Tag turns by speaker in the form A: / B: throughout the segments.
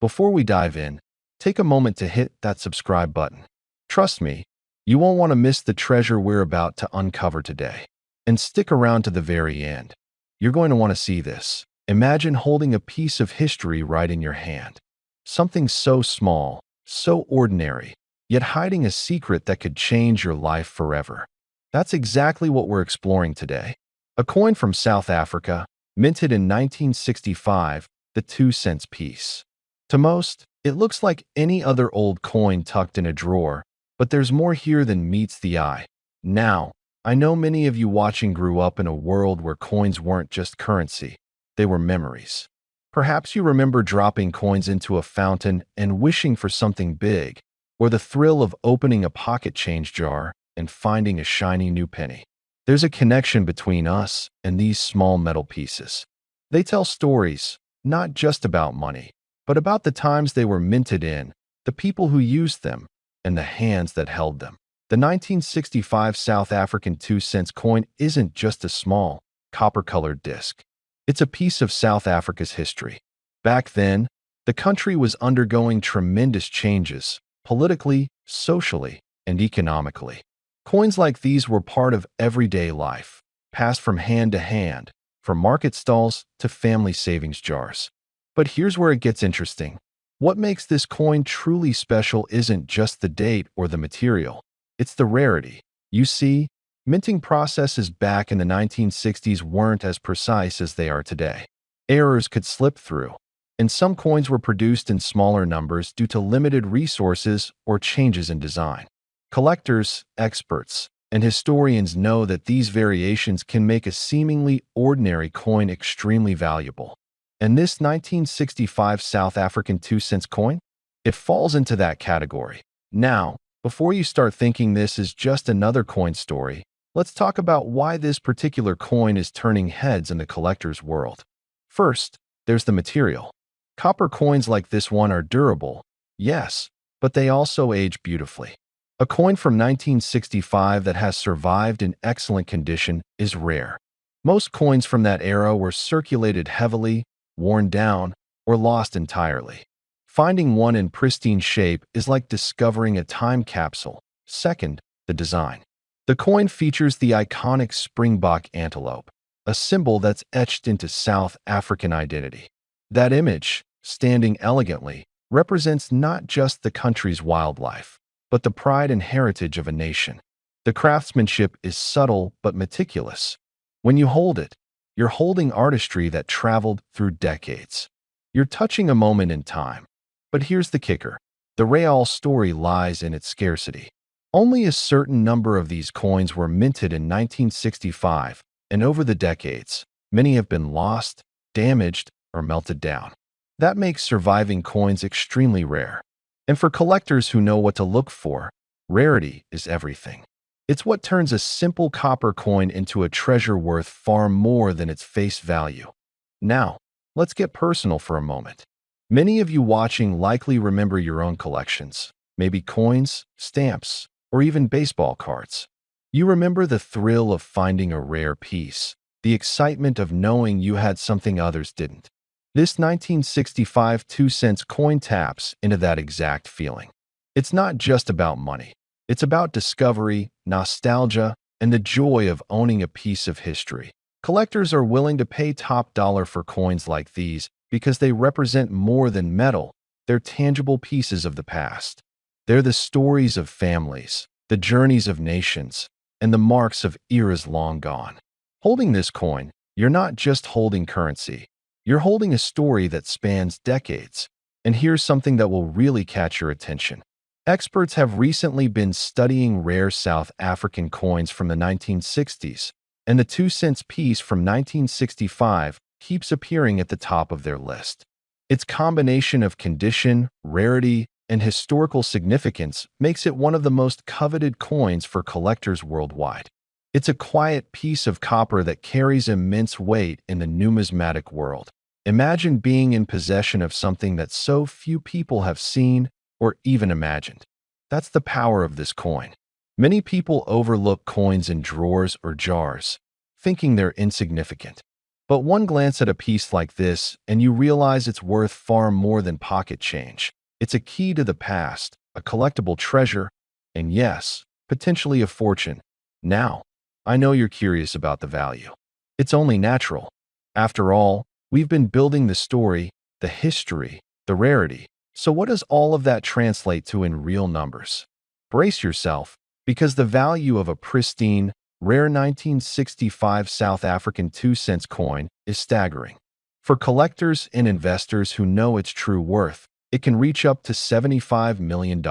A: Before we dive in, take a moment to hit that subscribe button. Trust me, you won't want to miss the treasure we're about to uncover today. And stick around to the very end. You're going to want to see this. Imagine holding a piece of history right in your hand. Something so small, so ordinary, yet hiding a secret that could change your life forever. That's exactly what we're exploring today. A coin from South Africa, minted in 1965, the 2 cents piece. To most, it looks like any other old coin tucked in a drawer, but there's more here than meets the eye. Now, I know many of you watching grew up in a world where coins weren't just currency, they were memories. Perhaps you remember dropping coins into a fountain and wishing for something big, or the thrill of opening a pocket change jar and finding a shiny new penny. There's a connection between us and these small metal pieces. They tell stories, not just about money, but about the times they were minted in, the people who used them, and the hands that held them. The 1965 South African 2 cents coin isn't just a small, copper-colored disc. It's a piece of South Africa's history. Back then, the country was undergoing tremendous changes, politically, socially, and economically. Coins like these were part of everyday life, passed from hand to hand, from market stalls to family savings jars. But here's where it gets interesting. What makes this coin truly special isn't just the date or the material. It's the rarity. You see, minting processes back in the 1960s weren't as precise as they are today. Errors could slip through, and some coins were produced in smaller numbers due to limited resources or changes in design. Collectors, experts, and historians know that these variations can make a seemingly ordinary coin extremely valuable. And this 1965 South African 2 cents coin? It falls into that category. Now, before you start thinking this is just another coin story, let's talk about why this particular coin is turning heads in the collector's world. First, there's the material. Copper coins like this one are durable, yes, but they also age beautifully. A coin from 1965 that has survived in excellent condition is rare. Most coins from that era were circulated heavily, worn down, or lost entirely. Finding one in pristine shape is like discovering a time capsule. Second, the design. The coin features the iconic springbok antelope, a symbol that's etched into South African identity. That image, standing elegantly, represents not just the country's wildlife, but the pride and heritage of a nation. The craftsmanship is subtle but meticulous. When you hold it, you're holding artistry that traveled through decades. You're touching a moment in time. But here's the kicker. The real story lies in its scarcity. Only a certain number of these coins were minted in 1965, and over the decades, many have been lost, damaged, or melted down. That makes surviving coins extremely rare. And for collectors who know what to look for, rarity is everything. It's what turns a simple copper coin into a treasure worth far more than its face value. Now, let's get personal for a moment. Many of you watching likely remember your own collections, maybe coins, stamps, or even baseball cards. You remember the thrill of finding a rare piece, the excitement of knowing you had something others didn't. This 1965 2 cents coin taps into that exact feeling. It's not just about money. It's about discovery, nostalgia, and the joy of owning a piece of history. Collectors are willing to pay top dollar for coins like these because they represent more than metal. They're tangible pieces of the past. They're the stories of families, the journeys of nations, and the marks of eras long gone. Holding this coin, you're not just holding currency. You're holding a story that spans decades. And here's something that will really catch your attention. Experts have recently been studying rare South African coins from the 1960s, and the 2 cents piece from 1965 keeps appearing at the top of their list. Its combination of condition, rarity, and historical significance makes it one of the most coveted coins for collectors worldwide. It's a quiet piece of copper that carries immense weight in the numismatic world. Imagine being in possession of something that so few people have seen or even imagined. That's the power of this coin. Many people overlook coins in drawers or jars, thinking they're insignificant. But one glance at a piece like this, and you realize it's worth far more than pocket change. It's a key to the past, a collectible treasure, and yes, potentially a fortune. Now, I know you're curious about the value. It's only natural. After all, we've been building the story, the history, the rarity. So what does all of that translate to in real numbers? Brace yourself, because the value of a pristine, rare 1965 South African 2-cent coin is staggering. For collectors and investors who know its true worth, it can reach up to $75 million.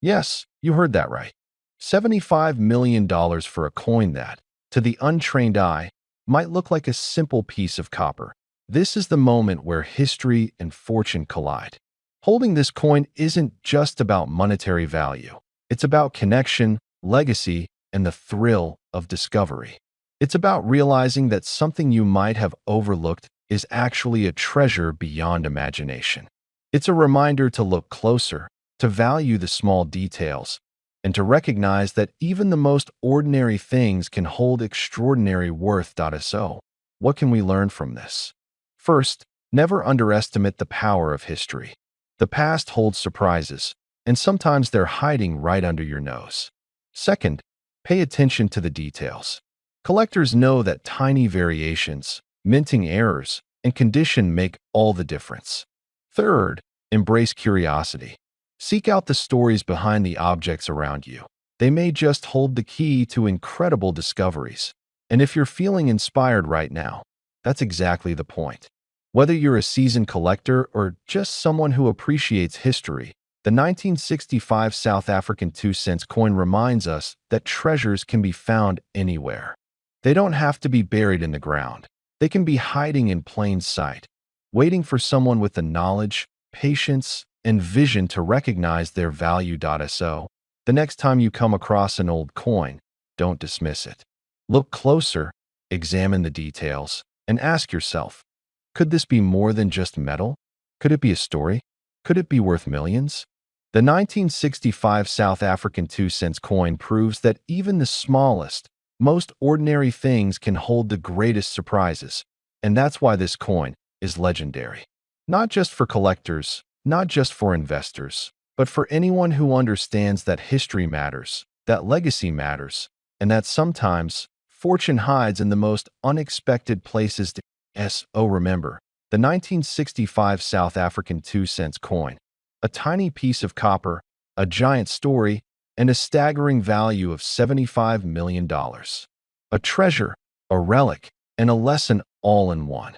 A: Yes, you heard that right. $75 million for a coin that, to the untrained eye, might look like a simple piece of copper. This is the moment where history and fortune collide. Holding this coin isn't just about monetary value. It's about connection, legacy, and the thrill of discovery. It's about realizing that something you might have overlooked is actually a treasure beyond imagination. It's a reminder to look closer, to value the small details, and to recognize that even the most ordinary things can hold extraordinary worth. So, what can we learn from this? First, never underestimate the power of history. The past holds surprises, and sometimes they're hiding right under your nose. Second, pay attention to the details. Collectors know that tiny variations, minting errors, and condition make all the difference. Third, embrace curiosity. Seek out the stories behind the objects around you. They may just hold the key to incredible discoveries. And if you're feeling inspired right now, that's exactly the point. Whether you're a seasoned collector or just someone who appreciates history, the 1965 South African 2-cent coin reminds us that treasures can be found anywhere. They don't have to be buried in the ground. They can be hiding in plain sight, waiting for someone with the knowledge, patience, and vision to recognize their value. So, the next time you come across an old coin, don't dismiss it. Look closer, examine the details, and ask yourself, could this be more than just metal? Could it be a story? Could it be worth millions? The 1965 South African 2-cent coin proves that even the smallest, most ordinary things can hold the greatest surprises, and that's why this coin is legendary. Not just for collectors, not just for investors, but for anyone who understands that history matters, that legacy matters, and that sometimes fortune hides in the most unexpected places. Remember, the 1965 South African 2-cent coin, a tiny piece of copper, a giant story, and a staggering value of $75 million. A treasure, a relic, and a lesson all in one.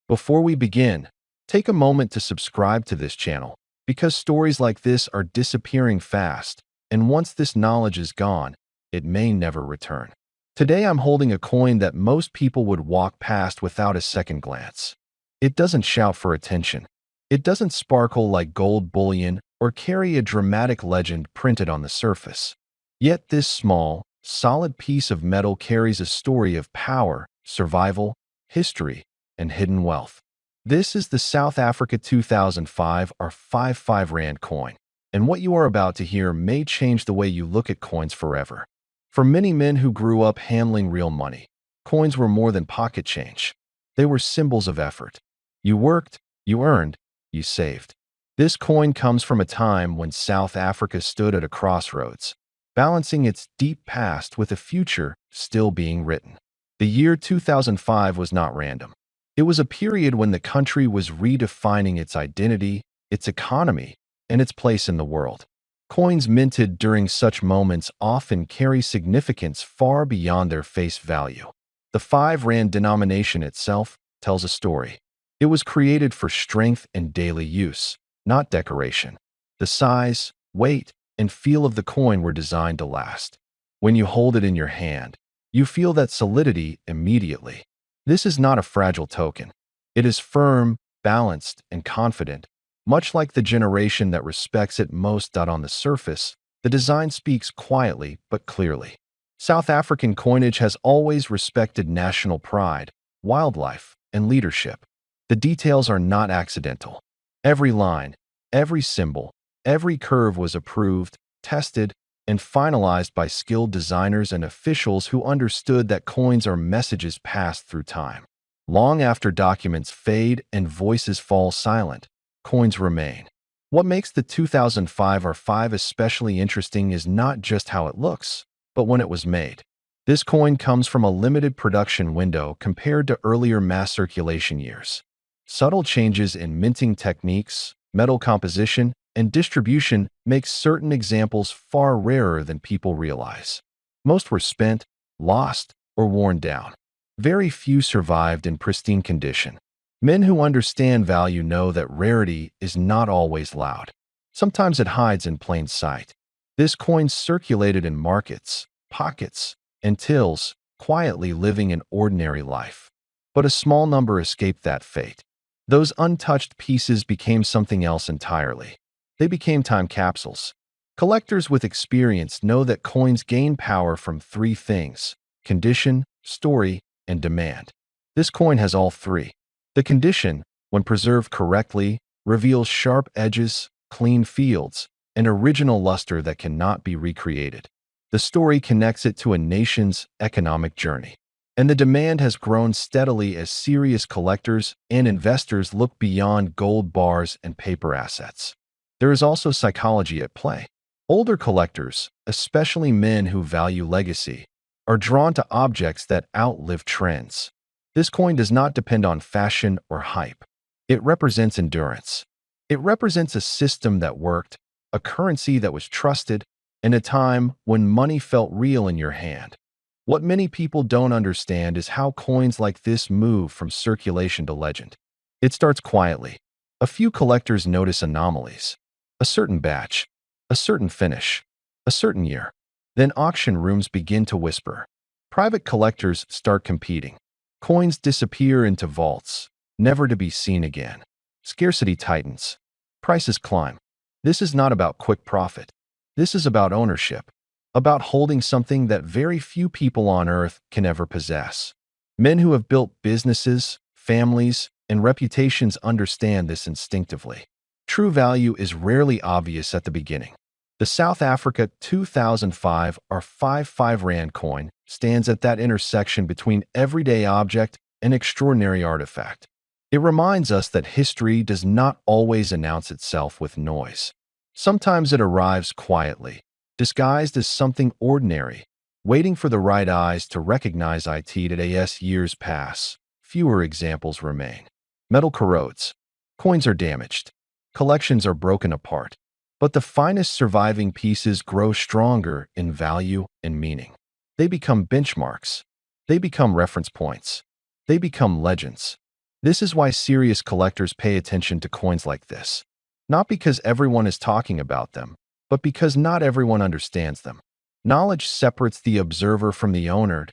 A: Before we begin, take a moment to subscribe to this channel, because stories like this are disappearing fast, and once this knowledge is gone, it may never return. Today I'm holding a coin that most people would walk past without a second glance. It doesn't shout for attention. It doesn't sparkle like gold bullion or carry a dramatic legend printed on the surface. Yet this small, solid piece of metal carries a story of power, survival, history, and hidden wealth. This is the South Africa 2005 or 55 Rand coin, and what you are about to hear may change the way you look at coins forever. For many men who grew up handling real money, coins were more than pocket change. They were symbols of effort. You worked, you earned, you saved. This coin comes from a time when South Africa stood at a crossroads, balancing its deep past with a future still being written. The year 2005 was not random. It was a period when the country was redefining its identity, its economy, and its place in the world. Coins minted during such moments often carry significance far beyond their face value. The 5 Rand denomination itself tells a story. It was created for strength and daily use, not decoration. The size, weight, and feel of the coin were designed to last. When you hold it in your hand, you feel that solidity immediately. This is not a fragile token. It is firm, balanced, and confident, much like the generation that respects it most. On the surface, the design speaks quietly but clearly. South African coinage has always respected national pride, wildlife, and leadership. The details are not accidental. Every line, every symbol, every curve was approved, tested, and finalized by skilled designers and officials who understood that coins are messages passed through time. Long after documents fade and voices fall silent, coins remain. What makes the 2005 R5 especially interesting is not just how it looks, but when it was made. This coin comes from a limited production window compared to earlier mass circulation years. Subtle changes in minting techniques, metal composition, and distribution make certain examples far rarer than people realize. Most were spent, lost, or worn down. Very few survived in pristine condition. Men who understand value know that rarity is not always loud. Sometimes it hides in plain sight. This coin circulated in markets, pockets, and tills, quietly living an ordinary life. But a small number escaped that fate. Those untouched pieces became something else entirely. They became time capsules. Collectors with experience know that coins gain power from three things: condition, story, and demand. This coin has all three. The condition, when preserved correctly, reveals sharp edges, clean fields, and original luster that cannot be recreated. The story connects it to a nation's economic journey. And the demand has grown steadily as serious collectors and investors look beyond gold bars and paper assets. There is also psychology at play. Older collectors, especially men who value legacy, are drawn to objects that outlive trends. This coin does not depend on fashion or hype. It represents endurance. It represents a system that worked, a currency that was trusted, and a time when money felt real in your hand. What many people don't understand is how coins like this move from circulation to legend. It starts quietly. A few collectors notice anomalies. A certain batch, a certain finish, a certain year. Then auction rooms begin to whisper. Private collectors start competing. Coins disappear into vaults, never to be seen again. Scarcity tightens. Prices climb. This is not about quick profit. This is about ownership, about holding something that very few people on Earth can ever possess. Men who have built businesses, families, and reputations understand this instinctively. True value is rarely obvious at the beginning. The South Africa 2005 R55 Rand coin stands at that intersection between everyday object and extraordinary artifact. It reminds us that history does not always announce itself with noise. Sometimes it arrives quietly, disguised as something ordinary, waiting for the right eyes to recognize it. As years pass, fewer examples remain. Metal corrodes. Coins are damaged. Collections are broken apart. But the finest surviving pieces grow stronger in value and meaning. They become benchmarks. They become reference points. They become legends. This is why serious collectors pay attention to coins like this. Not because everyone is talking about them, but because not everyone understands them. Knowledge separates the observer from the owner.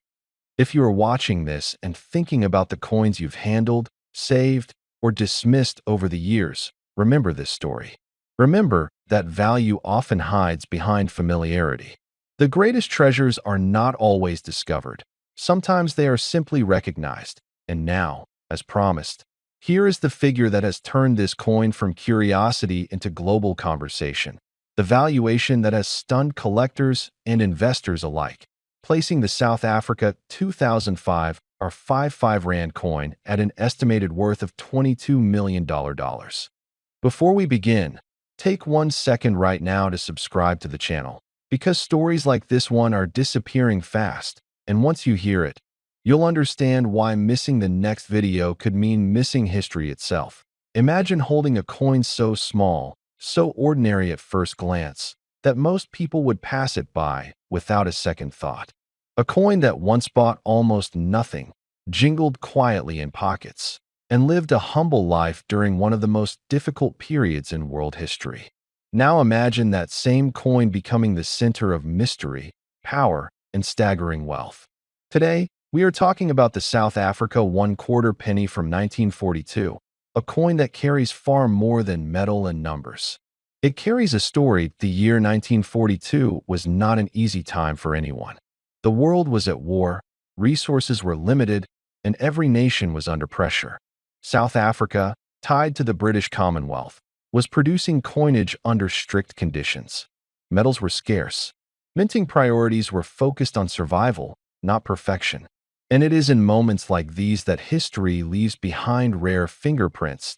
A: If you are watching this and thinking about the coins you've handled, saved, or dismissed over the years, remember this story. Remember that value often hides behind familiarity. The greatest treasures are not always discovered. Sometimes they are simply recognized. And now, as promised, here is the figure that has turned this coin from curiosity into global conversation. The valuation that has stunned collectors and investors alike, placing the South Africa 2005 R55 Rand coin at an estimated worth of $22 million. Before we begin, take 1 second right now to subscribe to the channel, because stories like this one are disappearing fast, and once you hear it, you'll understand why missing the next video could mean missing history itself. Imagine holding a coin so small, so ordinary at first glance, that most people would pass it by without a second thought. A coin that once bought almost nothing, jingled quietly in pockets, and lived a humble life during one of the most difficult periods in world history. Now imagine that same coin becoming the center of mystery, power, and staggering wealth. Today, we are talking about the South Africa 1/4 penny from 1942, a coin that carries far more than metal and numbers. It carries a story. The year 1942 was not an easy time for anyone. The world was at war, resources were limited, and every nation was under pressure. South Africa, tied to the British Commonwealth, was producing coinage under strict conditions. Metals were scarce. Minting priorities were focused on survival, not perfection. And it is in moments like these that history leaves behind rare fingerprints.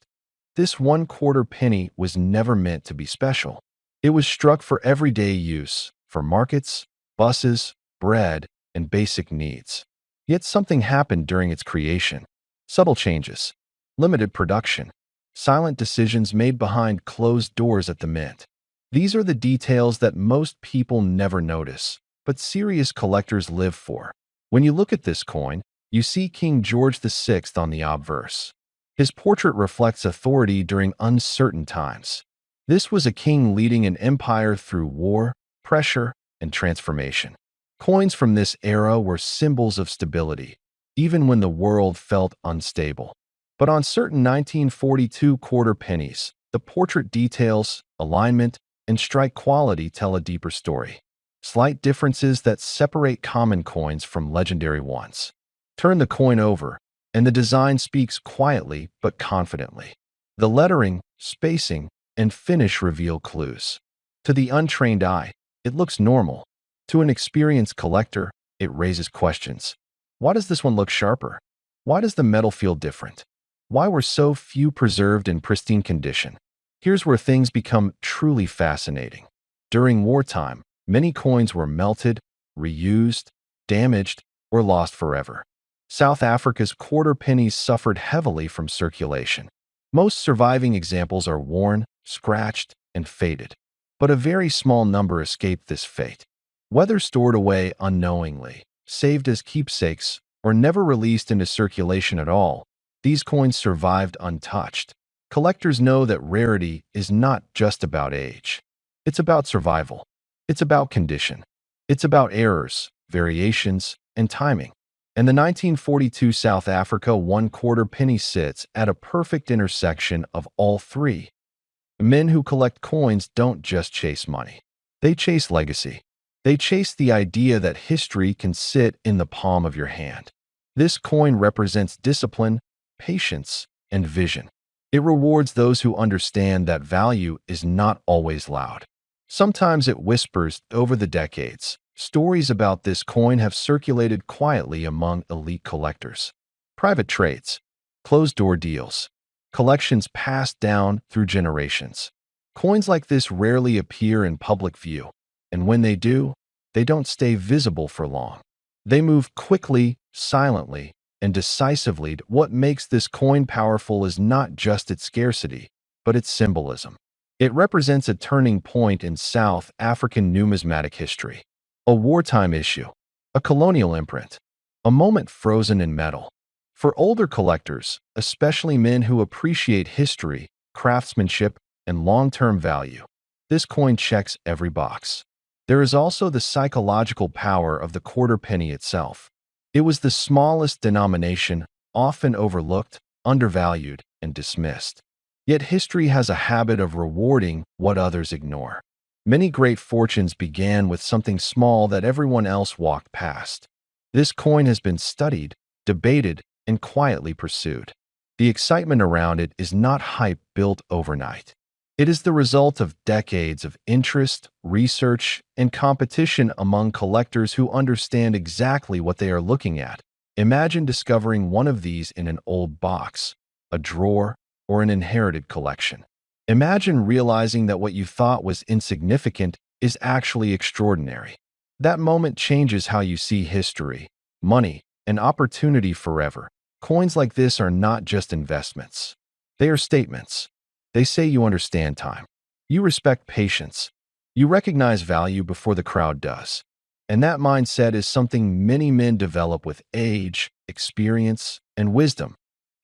A: This 1/4 penny was never meant to be special. It was struck for everyday use, for markets, buses, bread, and basic needs. Yet something happened during its creation. Subtle changes, limited production, silent decisions made behind closed doors at the mint. These are the details that most people never notice, but serious collectors live for. When you look at this coin, you see King George VI on the obverse. His portrait reflects authority during uncertain times. This was a king leading an empire through war, pressure, and transformation. Coins from this era were symbols of stability, even when the world felt unstable. But on certain 1942 quarter pennies, the portrait details, alignment, and strike quality tell a deeper story. Slight differences that separate common coins from legendary ones. Turn the coin over, and the design speaks quietly but confidently. The lettering, spacing, and finish reveal clues. To the untrained eye, it looks normal. To an experienced collector, it raises questions. Why does this one look sharper? Why does the metal feel different? Why were so few preserved in pristine condition? Here's where things become truly fascinating. During wartime, many coins were melted, reused, damaged, or lost forever. South Africa's quarter pennies suffered heavily from circulation. Most surviving examples are worn, scratched, and faded. But a very small number escaped this fate. Whether stored away unknowingly, saved as keepsakes, or never released into circulation at all, these coins survived untouched. Collectors know that rarity is not just about age. It's about survival. It's about condition. It's about errors, variations, and timing. And the 1942 South Africa 1/4 penny sits at a perfect intersection of all three. Men who collect coins don't just chase money. They chase legacy. They chase the idea that history can sit in the palm of your hand. This coin represents discipline, patience, and vision. It rewards those who understand that value is not always loud. Sometimes it whispers over the decades. Stories about this coin have circulated quietly among elite collectors. Private trades, closed-door deals, collections passed down through generations. Coins like this rarely appear in public view, and when they do, they don't stay visible for long. They move quickly, silently, and decisively. What makes this coin powerful is not just its scarcity, but its symbolism. It represents a turning point in South African numismatic history. A wartime issue, a colonial imprint, a moment frozen in metal. For older collectors, especially men who appreciate history, craftsmanship, and long-term value, this coin checks every box. There is also the psychological power of the quarter penny itself. It was the smallest denomination, often overlooked, undervalued, and dismissed. Yet history has a habit of rewarding what others ignore. Many great fortunes began with something small that everyone else walked past. This coin has been studied, debated, and quietly pursued. The excitement around it is not hype built overnight. It is the result of decades of interest, research, and competition among collectors who understand exactly what they are looking at. Imagine discovering one of these in an old box, a drawer, or an inherited collection. Imagine realizing that what you thought was insignificant is actually extraordinary. That moment changes how you see history, money, and opportunity forever. Coins like this are not just investments. They are statements. They say you understand time. You respect patience. You recognize value before the crowd does. And that mindset is something many men develop with age, experience, and wisdom.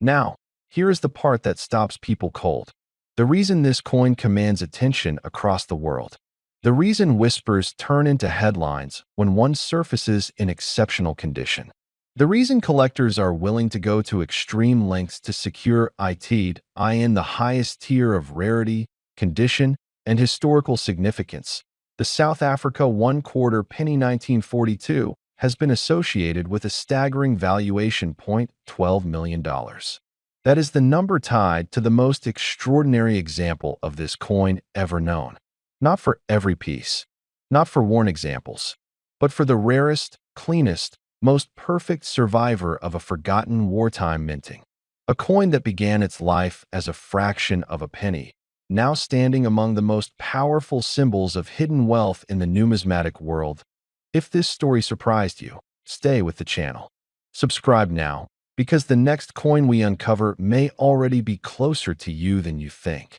A: Now, here is the part that stops people cold. The reason this coin commands attention across the world. The reason whispers turn into headlines when one surfaces in exceptional condition. The reason collectors are willing to go to extreme lengths to secure it in the highest tier of rarity, condition, and historical significance. The South Africa 1/4 penny 1942 has been associated with a staggering valuation $12 million. That is the number tied to the most extraordinary example of this coin ever known. Not for every piece, not for worn examples, but for the rarest, cleanest, most perfect survivor of a forgotten wartime minting. A coin that began its life as a fraction of a penny, now standing among the most powerful symbols of hidden wealth in the numismatic world. If this story surprised you, stay with the channel. Subscribe now, because the next coin we uncover may already be closer to you than you think.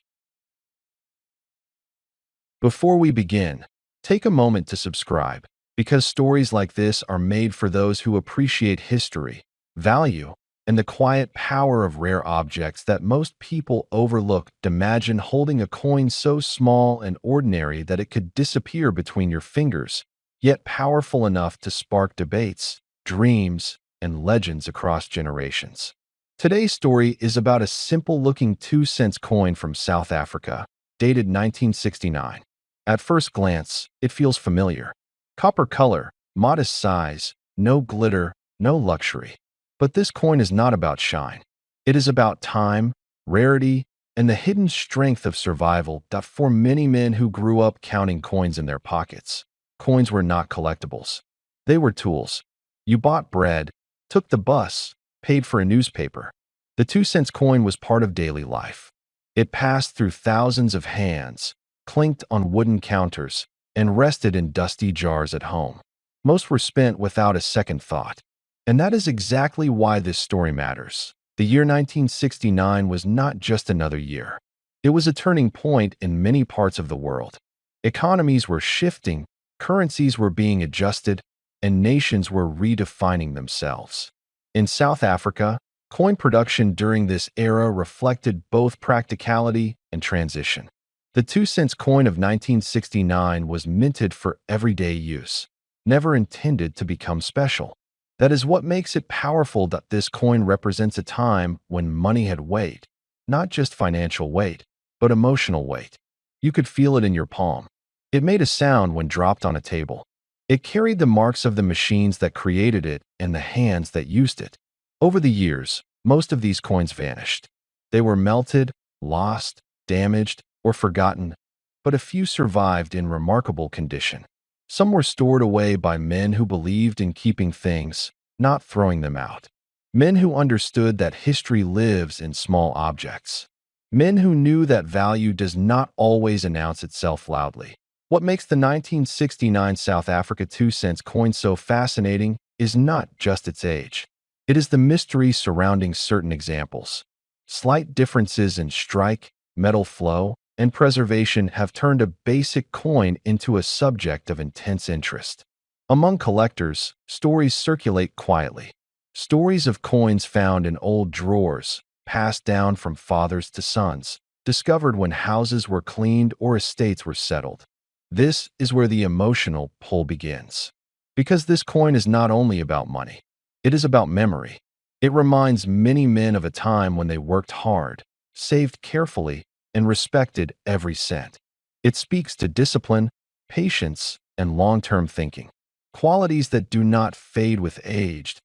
A: Before we begin, take a moment to subscribe, because stories like this are made for those who appreciate history, value, and the quiet power of rare objects that most people overlook. Imagine holding a coin so small and ordinary that it could disappear between your fingers, yet powerful enough to spark debates, dreams, and legends across generations. Today's story is about a simple-looking 2-cent coin from South Africa, dated 1969. At first glance, it feels familiar. Copper color, modest size, no glitter, no luxury. But this coin is not about shine. It is about time, rarity, and the hidden strength of survival. For many men who grew up counting coins in their pockets, coins were not collectibles. They were tools. You bought bread, took the bus, paid for a newspaper. The 2-cent coin was part of daily life. It passed through thousands of hands, clinked on wooden counters, and rested in dusty jars at home. Most were spent without a second thought. And that is exactly why this story matters. The year 1969 was not just another year. It was a turning point in many parts of the world. Economies were shifting, currencies were being adjusted, and nations were redefining themselves. In South Africa, coin production during this era reflected both practicality and transition. The 2-cent coin of 1969 was minted for everyday use, never intended to become special. That is what makes it powerful. That this coin represents a time when money had weight, not just financial weight, but emotional weight. You could feel it in your palm. It made a sound when dropped on a table. It carried the marks of the machines that created it and the hands that used it. Over the years, most of these coins vanished. They were melted, lost, damaged, or forgotten, but a few survived in remarkable condition. Some were stored away by men who believed in keeping things, not throwing them out. Men who understood that history lives in small objects. Men who knew that value does not always announce itself loudly. What makes the 1969 South Africa 2-cent coin so fascinating is not just its age. It is the mystery surrounding certain examples. Slight differences in strike, metal flow, and preservation have turned a basic coin into a subject of intense interest. Among collectors, stories circulate quietly. Stories of coins found in old drawers, passed down from fathers to sons, discovered when houses were cleaned or estates were settled. This is where the emotional pull begins. Because this coin is not only about money, it is about memory. It reminds many men of a time when they worked hard, saved carefully, and respected every cent. It speaks to discipline, patience, and long-term thinking, qualities that do not fade with age.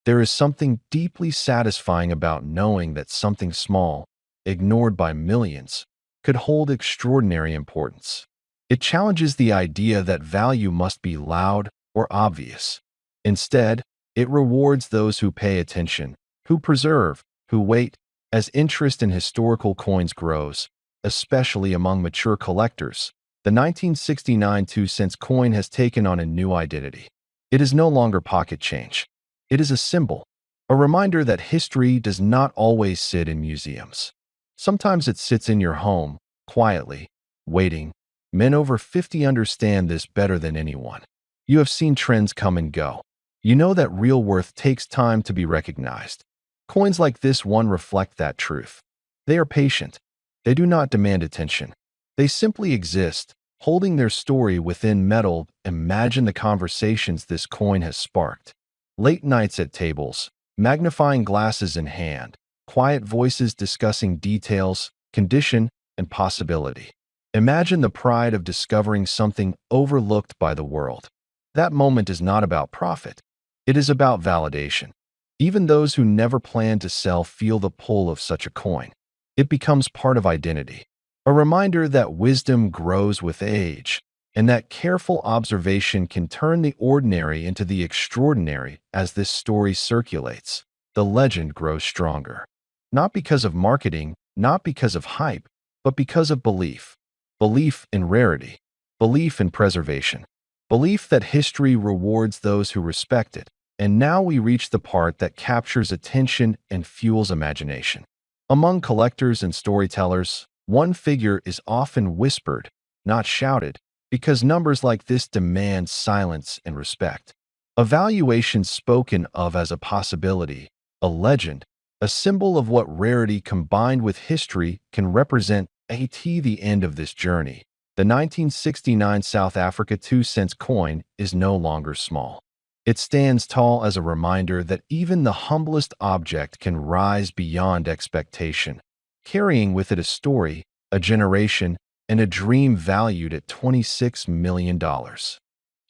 A: There is something deeply satisfying about knowing that something small, ignored by millions, could hold extraordinary importance. It challenges the idea that value must be loud or obvious. Instead, it rewards those who pay attention, who preserve, who wait. As interest in historical coins grows, especially among mature collectors, the 1969 2-cent coin has taken on a new identity. It is no longer pocket change. It is a symbol, a reminder that history does not always sit in museums. Sometimes it sits in your home, quietly, waiting. Men over 50 understand this better than anyone. You have seen trends come and go. You know that real worth takes time to be recognized. Coins like this one reflect that truth. They are patient. They do not demand attention. They simply exist, holding their story within metal. Imagine the conversations this coin has sparked. Late nights at tables, magnifying glasses in hand, quiet voices discussing details, condition, and possibility. Imagine the pride of discovering something overlooked by the world. That moment is not about profit. It is about validation. Even those who never plan to sell feel the pull of such a coin. It becomes part of identity, a reminder that wisdom grows with age, And that careful observation can turn the ordinary into the extraordinary as this story circulates. The legend grows stronger. Not because of marketing, not because of hype, but because of belief. Belief in rarity, belief in preservation, belief that history rewards those who respect it. And now we reach the part that captures attention and fuels imagination. Among collectors and storytellers, one figure is often whispered, not shouted, because numbers like this demand silence and respect. A valuation spoken of as a possibility, a legend, a symbol of what rarity combined with history can represent. The end of this journey. The 1969 South Africa 2-cent coin is no longer small. It stands tall as a reminder that even the humblest object can rise beyond expectation, carrying with it a story, a generation, and a dream valued at $26 million.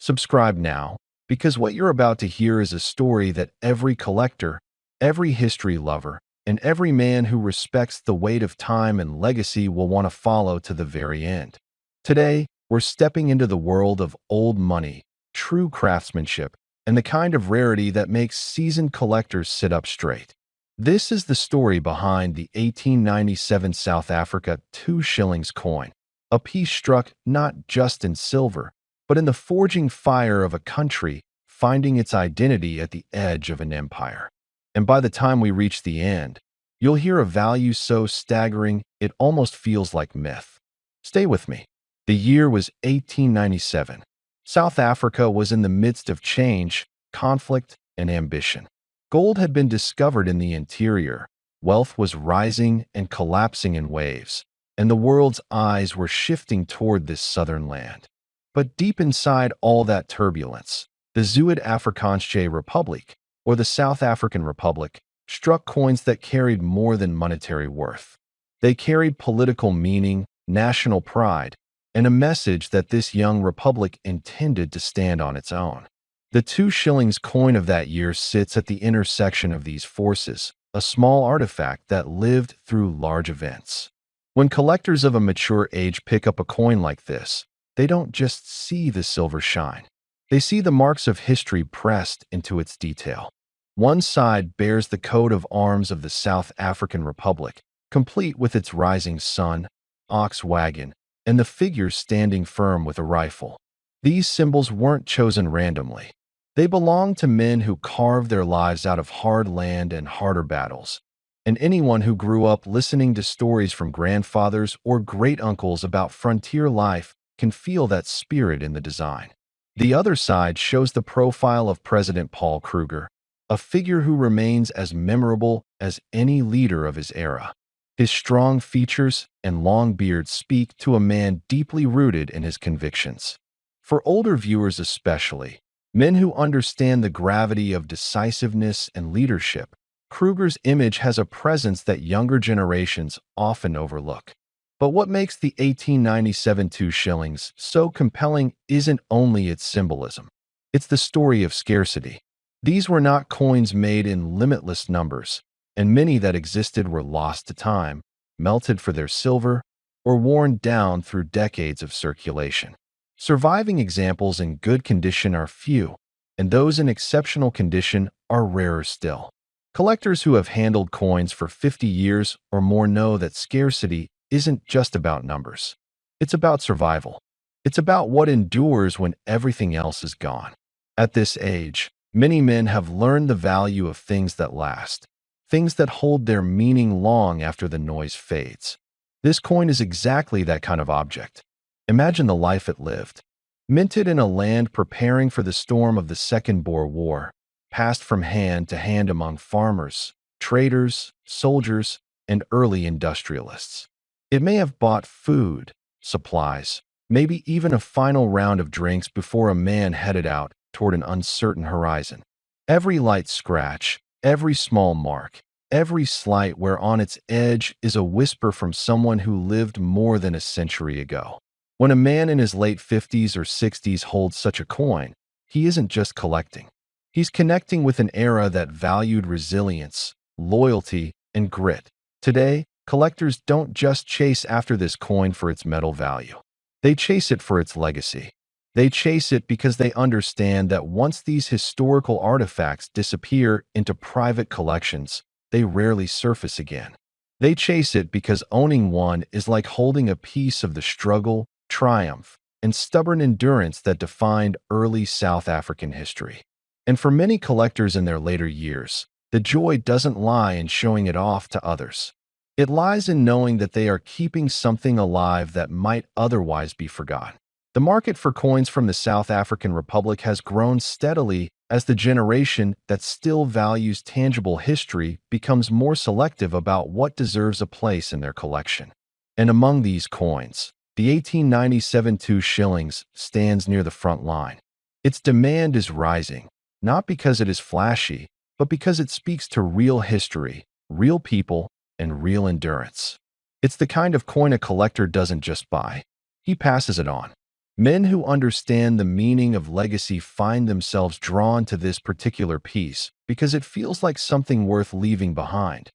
A: Subscribe now, because what you're about to hear is a story that every collector, every history lover, and every man who respects the weight of time and legacy will want to follow to the very end. Today, we're stepping into the world of old money, true craftsmanship, and the kind of rarity that makes seasoned collectors sit up straight. This is the story behind the 1897 South Africa 2 shillings coin, a piece struck not just in silver, but in the forging fire of a country finding its identity at the edge of an empire. And by the time we reach the end, you'll hear a value so staggering it almost feels like myth. Stay with me. The year was 1897. South Africa was in the midst of change, conflict, and ambition. Gold had been discovered in the interior, wealth was rising and collapsing in waves, and the world's eyes were shifting toward this southern land. But deep inside all that turbulence, the Zuid-Afrikaanse Republic, or the South African Republic, struck coins that carried more than monetary worth. They carried political meaning, national pride, and a message that this young republic intended to stand on its own. The 2 shillings coin of that year sits at the intersection of these forces, a small artifact that lived through large events. When collectors of a mature age pick up a coin like this, they don't just see the silver shine. They see the marks of history pressed into its detail. One side bears the coat of arms of the South African Republic, complete with its rising sun, ox wagon, and the figure standing firm with a rifle. These symbols weren't chosen randomly. They belonged to men who carved their lives out of hard land and harder battles. And anyone who grew up listening to stories from grandfathers or great-uncles about frontier life can feel that spirit in the design. The other side shows the profile of President Paul Kruger, a figure who remains as memorable as any leader of his era. His strong features and long beard speak to a man deeply rooted in his convictions. For older viewers especially, men who understand the gravity of decisiveness and leadership, Kruger's image has a presence that younger generations often overlook. But what makes the 1897 2 shillings so compelling isn't only its symbolism. It's the story of scarcity. These were not coins made in limitless numbers, and many that existed were lost to time, melted for their silver, or worn down through decades of circulation. Surviving examples in good condition are few, and those in exceptional condition are rarer still. Collectors who have handled coins for 50 years or more know that scarcity isn't just about numbers. It's about survival. It's about what endures when everything else is gone. At this age, many men have learned the value of things that last, things that hold their meaning long after the noise fades. This coin is exactly that kind of object. Imagine the life it lived. Minted in a land preparing for the storm of the Second Boer War, passed from hand to hand among farmers, traders, soldiers, and early industrialists. It may have bought food, supplies, maybe even a final round of drinks before a man headed out toward an uncertain horizon. Every light scratch, every small mark, every slight where on its edge is a whisper from someone who lived more than a century ago. When a man in his late 50s or 60s holds such a coin, he isn't just collecting. He's connecting with an era that valued resilience, loyalty, and grit. Today, collectors don't just chase after this coin for its metal value. They chase it for its legacy. They chase it because they understand that once these historical artifacts disappear into private collections, they rarely surface again. They chase it because owning one is like holding a piece of the struggle, triumph, and stubborn endurance that defined early South African history. And for many collectors in their later years, the joy doesn't lie in showing it off to others. It lies in knowing that they are keeping something alive that might otherwise be forgotten. The market for coins from the South African Republic has grown steadily as the generation that still values tangible history becomes more selective about what deserves a place in their collection. And among these coins, the 1897 2 shillings stands near the front line. Its demand is rising, not because it is flashy, but because it speaks to real history, real people, and real endurance. It's the kind of coin a collector doesn't just buy, he passes it on. Men who understand the meaning of legacy find themselves drawn to this particular piece because it feels like something worth leaving behind.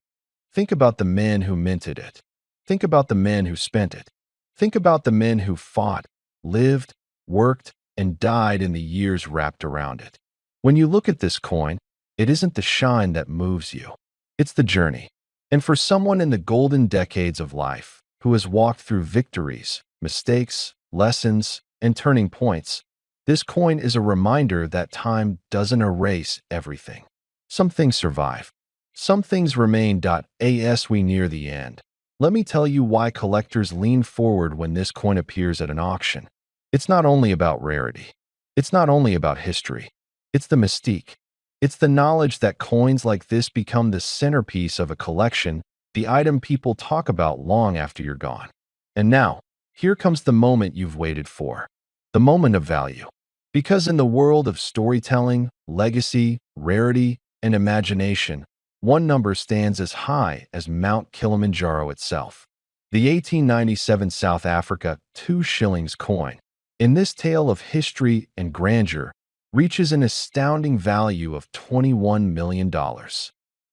A: Think about the men who minted it. Think about the men who spent it. Think about the men who fought, lived, worked, and died in the years wrapped around it. When you look at this coin, it isn't the shine that moves you. It's the journey. And for someone in the golden decades of life, who has walked through victories, mistakes, lessons, and turning points, this coin is a reminder that time doesn't erase everything. Some things survive. Some things remain. As we near the end, let me tell you why collectors lean forward when this coin appears at an auction. It's not only about rarity. It's not only about history. It's the mystique. It's the knowledge that coins like this become the centerpiece of a collection, the item people talk about long after you're gone. And now, here comes the moment you've waited for, the moment of value. Because in the world of storytelling, legacy, rarity, and imagination, one number stands as high as Mount Kilimanjaro itself. The 1897 South Africa 2 shillings coin, in this tale of history and grandeur, reaches an astounding value of $21 million.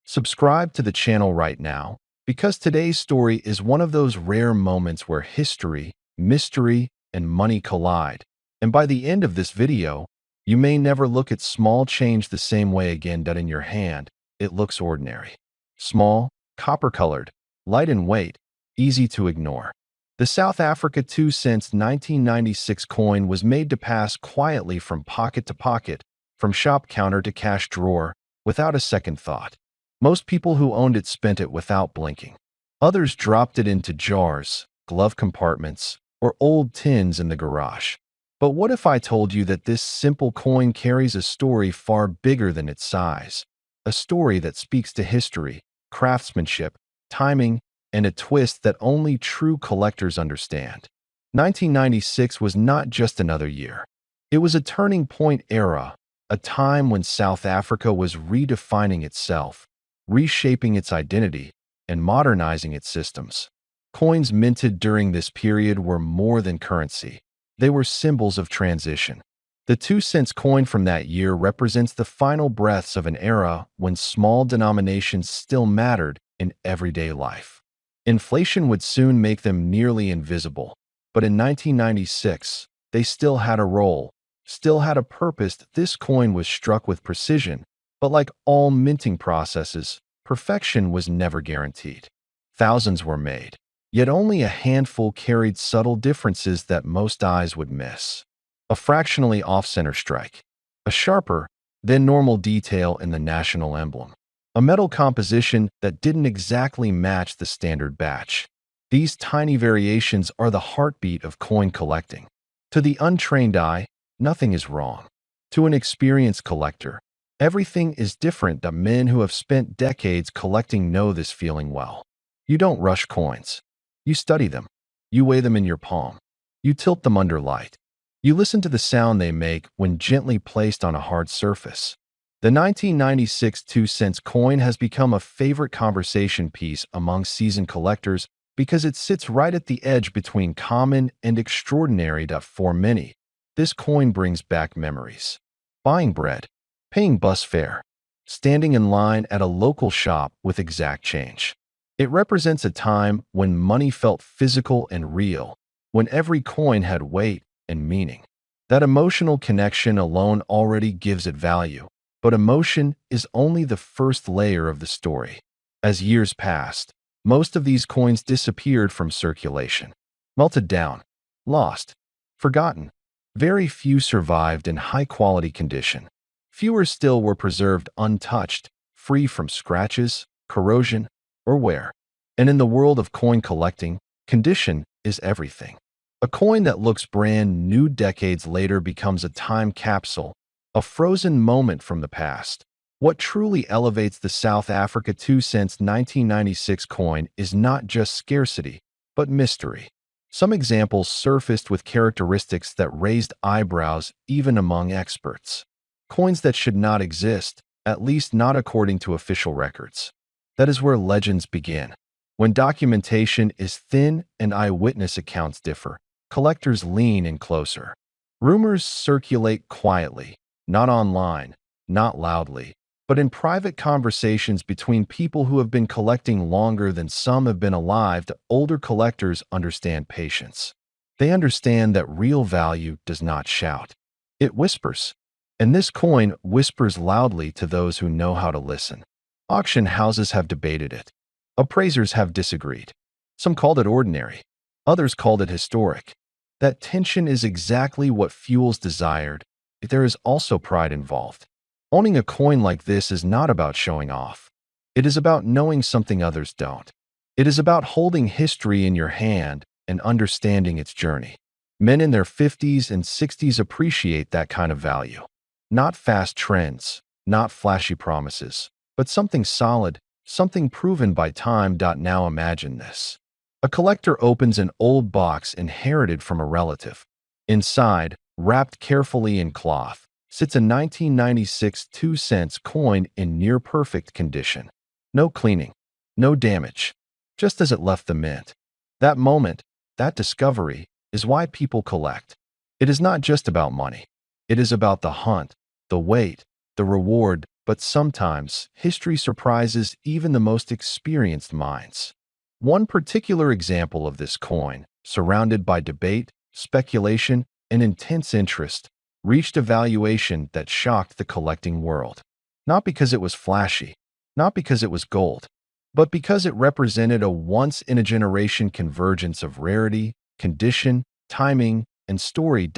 A: Subscribe to the channel right now, because today's story is one of those rare moments where history, mystery, and money collide. And by the end of this video, you may never look at small change the same way again. In your hand, it looks ordinary. Small, copper-colored, light in weight, easy to ignore. The South Africa 2 cents 1996 coin was made to pass quietly from pocket to pocket, from shop counter to cash drawer, without a second thought. Most people who owned it spent it without blinking. Others dropped it into jars, glove compartments, or old tins in the garage. But what if I told you that this simple coin carries a story far bigger than its size? A story that speaks to history, craftsmanship, timing, and a twist that only true collectors understand. 1996 was not just another year. It was a turning point era, a time when South Africa was redefining itself, reshaping its identity, and modernizing its systems. Coins minted during this period were more than currency. They were symbols of transition. The 2 cents coin from that year represents the final breaths of an era when small denominations still mattered in everyday life. Inflation would soon make them nearly invisible, but in 1996, they still had a role, still had a purpose. This coin was struck with precision, but like all minting processes, perfection was never guaranteed. Thousands were made, yet only a handful carried subtle differences that most eyes would miss. A fractionally off-center strike, a sharper than normal detail in the national emblem, a metal composition that didn't exactly match the standard batch. These tiny variations are the heartbeat of coin collecting. To the untrained eye, nothing is wrong. To an experienced collector, everything is different. The men who have spent decades collecting know this feeling well. You don't rush coins. You study them. You weigh them in your palm. You tilt them under light. You listen to the sound they make when gently placed on a hard surface. The 1996 2 cents coin has become a favorite conversation piece among seasoned collectors because it sits right at the edge between common and extraordinary. For many, this coin brings back memories. Buying bread, paying bus fare, standing in line at a local shop with exact change. It represents a time when money felt physical and real, when every coin had weight and meaning. That emotional connection alone already gives it value, but emotion is only the first layer of the story. As years passed, most of these coins disappeared from circulation, melted down, lost, forgotten. Very few survived in high-quality condition. Fewer still were preserved untouched, free from scratches, corrosion, or wear. And in the world of coin collecting, condition is everything. A coin that looks brand new decades later becomes a time capsule, a frozen moment from the past. What truly elevates the South Africa 2 cents 1996 coin is not just scarcity, but mystery. Some examples surfaced with characteristics that raised eyebrows even among experts. Coins that should not exist, at least not according to official records. That is where legends begin. When documentation is thin and eyewitness accounts differ, collectors lean in closer. Rumors circulate quietly, not online, not loudly, but in private conversations between people who have been collecting longer than some have been alive. The older collectors understand patience. They understand that real value does not shout. It whispers. And this coin whispers loudly to those who know how to listen. Auction houses have debated it. Appraisers have disagreed. Some called it ordinary. Others called it historic. That tension is exactly what fuels desired. There is also pride involved. Owning a coin like this is not about showing off. It is about knowing something others don't. It is about holding history in your hand and understanding its journey. Men in their 50s and 60s appreciate that kind of value. Not fast trends, not flashy promises, but something solid, something proven by time. Now imagine this. A collector opens an old box inherited from a relative. Inside, wrapped carefully in cloth, sits a 1996 2 cents coin in near-perfect condition. No cleaning, no damage, just as it left the mint. That moment, that discovery, is why people collect. It is not just about money. It is about the hunt, the wait, the reward, but sometimes history surprises even the most experienced minds. One particular example of this coin, surrounded by debate, speculation, and intense interest, reached a valuation that shocked the collecting world. Not because it was flashy, not because it was gold, but because it represented a once-in-a-generation convergence of rarity, condition, timing, and story.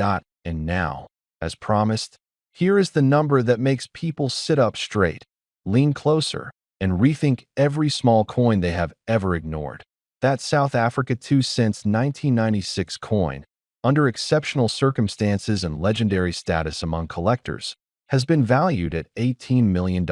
A: And now, as promised, here is the number that makes people sit up straight, lean closer, and rethink every small coin they have ever ignored. That South Africa 2 cents 1996 coin, under exceptional circumstances and legendary status among collectors, has been valued at $18 million.